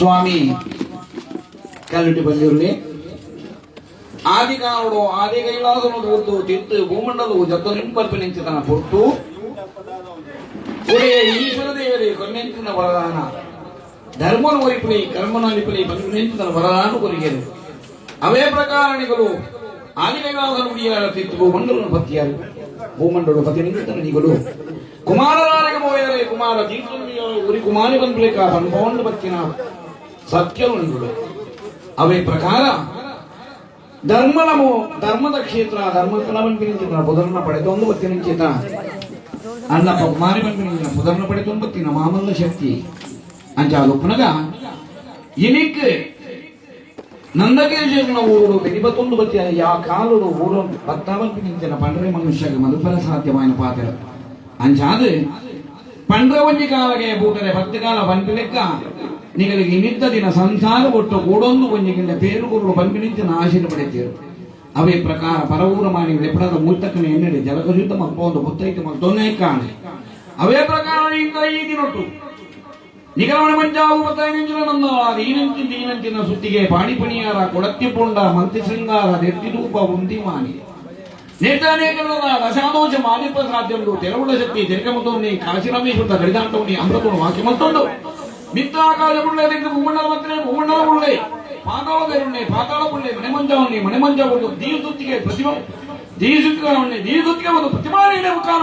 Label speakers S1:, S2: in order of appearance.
S1: ಸ್ವಾಮಿ ಕಲ್ಲುಟಿ Panjurli ಆದಿಕಾಲುಡು ಆದಿ ಕೈಲಾಸನು ಹೊತ್ತು ತಿತ್ತು ಭೂಮಂಡಲವು ಜತ್ತನಿಂಪರ್ಪಿನಿಂಚಿತನ ಕೊಟ್ಟು ಒಡೆಯ ಈಶ್ವರ ದೇವರೇ ಕೊನೆಂಚಿನ ವರದಾನ ಧರ್ಮನ ಒರಿಪಲಿ ಕರ್ಮನ ಅಲಿಪಲಿ ಪಂಚಿನ ವರದಾನ ಕೊರಿಗೆರು ಅವೇ ಪ್ರಕಾರಣಿಗಳು ಆದಿ ಕೈಲಾಸನು ಉಡಿಯಾರ ತಿತ್ತು ಭೂಮಂಡಲನ ಪತಿಯಾರು ಭೂಮಂಡಲು ಪತಿನಿಂಚಿತನಿಗಳು ಕುಮಾರರಾರಿಗೆ ಮೋಯರೆ ಕುಮಾರ ತೀರ್ಥನಿಗೆ ಉರಿ ಕುಮಾರಿ ಬಂದ್ಬೇಕ ಅನುಭವವನ್ನು ಬತ್ತಿನ ಸತ್ಯಗಳು ಅವೇ ಪ್ರಕಾರ ಧರ್ಮದ ಕ್ಷೇತ್ರ ಧರ್ಮಕ್ಕನ ಬಂಪಿನ ಪುದರ್ನ ಪಡೆದೊಂದು ಬತ್ತಿನ ಅಲ್ಲಪ್ಪ ಕುಮಾರಿ ಬಂಪಿನ ಪುದರ್ನ ಪಡೆದೊಂದು ಬತ್ತಿನ ಮಾಮಲ್ಲ ಶಕ್ತಿ ಅಂಚಾಲೊಪ್ಪನಗ ಇನಿಕ್ ನಂದಗೇಶ್ವರನ ಊರು ಬೆನಿಬತ್ತೊಂದು ಬತ್ತಿಯ ಯಾ ಕಾಲುಡು ಊರು ಭತ್ತ ಬಂಪಿನ ಪಂಡ್ರೆ ಮನುಷ್ಯಗೆ ಮಧುಪರ ಸಾಧ್ಯವಾಯಿನ ಪಾತ್ರ ಅಂಚಾದು ಪಂಡ್ರೆ ಒಂಜಿ ಕಾಲಗೆ ಬೂಟರೆ ಭಕ್ತಿ ಕಾಲ ಬಂಪಿಲೆಕ್ಕ ನಿಗಳಿಗೆ ನಿದ್ದ ದಿನ ಸಂಸಾರ ಒಟ್ಟು ಕೂಡೊಂದು ಕೊಂಜಿಗಿಂದ ಪೇರು ಗುರು ಬಂಪಿನಿಂದ ಆಶೀರ್ವ ಪಡೆಯುತ್ತೀರು ಅವೇ ಪ್ರಕಾರ ಪರವೂರ ಮಾಡಿ ಲೆಪ್ಪಡದ ಮೂರ್ತಕ್ಕನ ಎನ್ನಡೆ ಜಲಕಶುದ್ಧ ಮಕ್ಕಳು ಮುತ್ತೈತೆ ಮತ್ತೊಂದೇ ಕಾಣೆ ಅವೇ ಪ್ರಕಾರ ಈ ದಿನೊಟ್ಟು ನಿಗಮನ ಮಂಜಾವು ಮತ್ತಾಯಿನ ನನ್ನ ದೀನಂಚಿನ ಸುತ್ತಿಗೆ ಪಾಣಿಪಣಿಯಾರ ಕೊಡತ್ತಿ ಪೊಂಡ ಮಂತ್ರಿ ಶೃಂಗಾರ ನೆತ್ತಿರೂಪ ಉಂದಿ ಮಾನಿ ನೇತಾನೇಕರದ ರಸಾದೋಷ ಮಾಲಿಪ ಸಾಧ್ಯಂದು ತೆರವುಳ ಶಕ್ತಿ ತೆರಕಮತೋನಿ ಕಾಶಿರಾಮೇಶ್ವರ ಗಡಿದಾಂತವನಿ ಅಮೃತವನ್ನು ವಾಕ್ಯ ಮತ್ತೊಂದು ಮಿತ್ರಾಕಾಶ ಪುಳ್ಳೆ ಭೂಮಂಡಲ ಮತ್ತೆ ಭೂಮಂಡಲ ಪುಳ್ಳೆ ಪಾತಾಳ ಬೇರುಣ್ಣೆ ಪಾತಾಳ ಪುಳ್ಳೆ ಮನೆ ಮಂಜ ಒಂದು ದೀಸುತ್ತಿಗೆ ಪ್ರತಿಮಾ ದೀಸುತ್ತಿಗೆ ಒಂದು ಪ್ರತಿಮಾ ಮುಖಾನ